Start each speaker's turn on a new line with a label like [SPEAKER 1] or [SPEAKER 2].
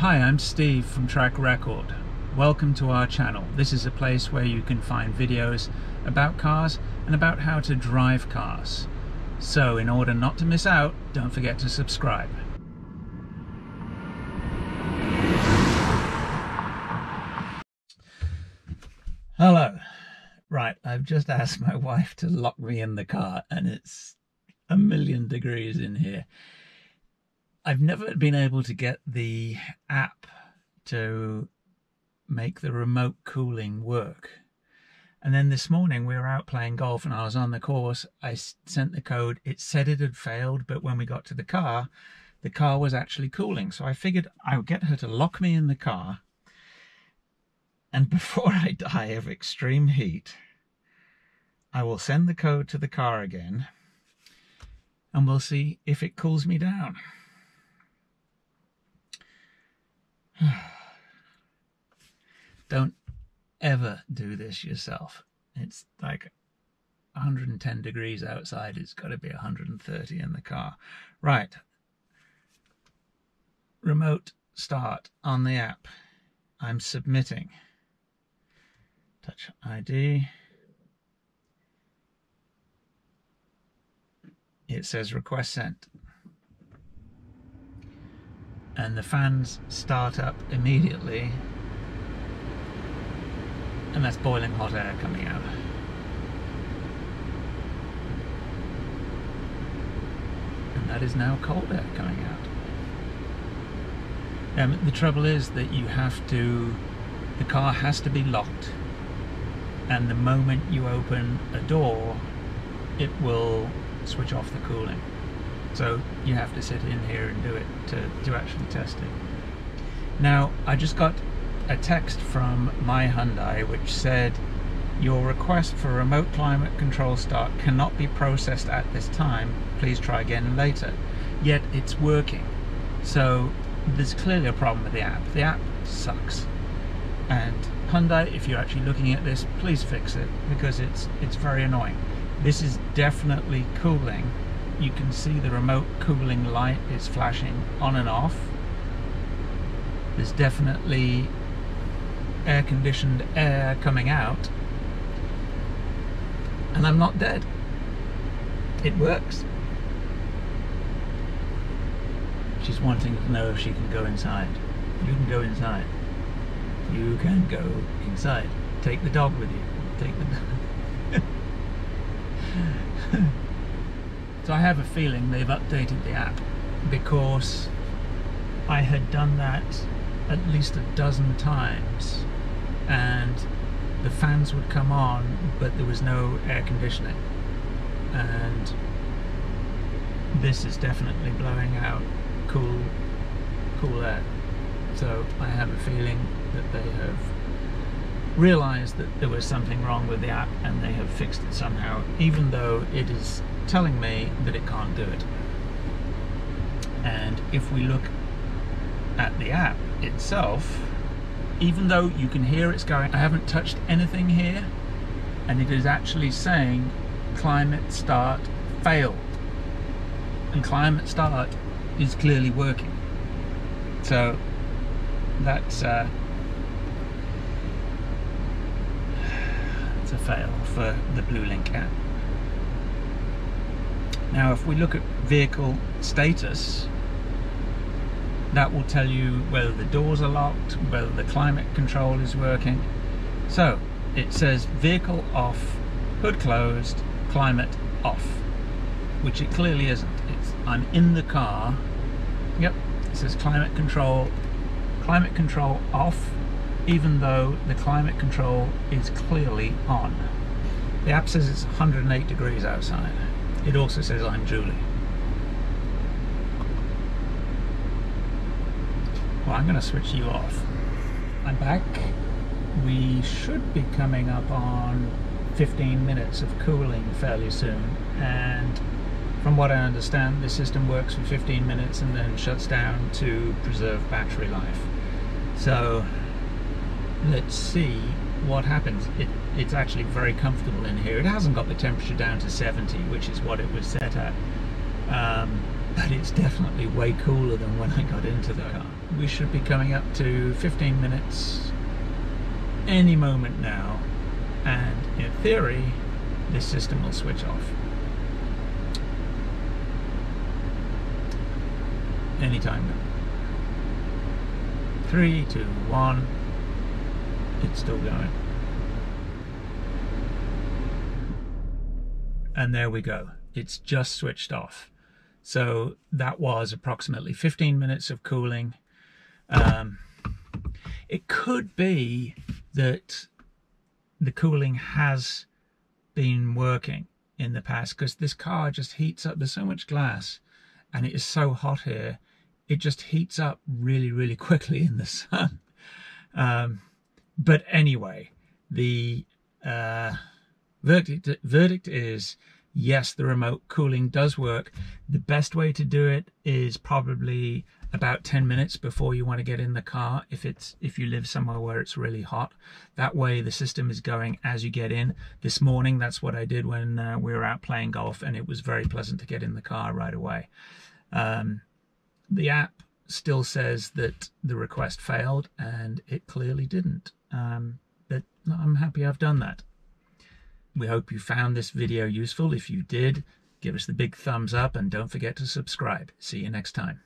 [SPEAKER 1] Hi, I'm Steve from Rekord. Welcome to our channel. This is a place where you can find videos about cars and about how to drive cars. So in order not to miss out, don't forget to subscribe. Hello. Right, I've just asked my wife to lock me in the car and it's a million degrees in here. I've never been able to get the app to make the remote cooling work. And then this morning we were out playing golf and I was on the course. I sent the code. It said it had failed, but when we got to the car was actually cooling. So I figured I would get her to lock me in the car. And before I die of extreme heat, I will send the code to the car again and we'll see if it cools me down. Don't ever do this yourself. It's like 110 degrees outside. It's got to be 130 in the car. Right. Remote start on the app. I'm submitting. Touch ID. It says request sent. And the fans start up immediately. And that's boiling hot air coming out. And that is now cold air coming out. The trouble is that the car has to be locked. And the moment you open a door, it will switch off the cooling. So you have to sit in here and do it to actually test it. Now, I just got a text from my Hyundai which said your request for remote climate control start cannot be processed at this time. Please try again later. Yet it's working. So there's clearly a problem with the app. The app sucks. And Hyundai, if you're actually looking at this, please fix it because it's very annoying. This is definitely cooling. You can see the remote cooling light is flashing on and off. There's definitely air-conditioned air coming out. And I'm not dead. It works. She's wanting to know if she can go inside. You can go inside. You can go inside. Take the dog with you. Take the dog. So I have a feeling they've updated the app because I had done that at least a dozen times and the fans would come on but there was no air conditioning, and this is definitely blowing out cool air. So I have a feeling that they have realized that there was something wrong with the app and they have fixed it somehow, even though it is telling me that it can't do it. And if we look at the app itself, even though you can hear it's going, I haven't touched anything here, and it is actually saying climate start failed, and climate start is clearly working. So that's a fail for the Blue Link app. Now if we look at vehicle status, that will tell you whether the doors are locked, whether the climate control is working. So it says vehicle off, hood closed, climate off, which it clearly isn't. I'm in the car. Yep, it says climate control off, even though the climate control is clearly on. The app says it's 108 degrees outside. It also says I'm Julie. Well, I'm going to switch you off. I'm back. We should be coming up on 15 minutes of cooling fairly soon, and from what I understand, the system works for 15 minutes and then shuts down to preserve battery life. So let's see what happens. It's actually very comfortable in here. It hasn't got the temperature down to 70, which is what it was set at. but it's definitely way cooler than when I got into the car. We should be coming up to 15 minutes any moment now, and in theory this system will switch off anytime now. 3, 2, 1. It's still going. And there we go. It's just switched off. So that was approximately 15 minutes of cooling. It could be that the cooling has been working in the past, because this car just heats up. There's so much glass and it is so hot here. It just heats up really, really quickly in the sun. But anyway, the verdict is yes, the remote cooling does work. The best way to do it is probably about 10 minutes before you want to get in the car, if you live somewhere where it's really hot. That way the system is going as you get in. This morning, that's what I did when we were out playing golf, and it was very pleasant to get in the car right away. The app still says that the request failed, and it clearly didn't. But I'm happy I've done that. We hope you found this video useful. If you did, give us the big thumbs up and don't forget to subscribe. See you next time.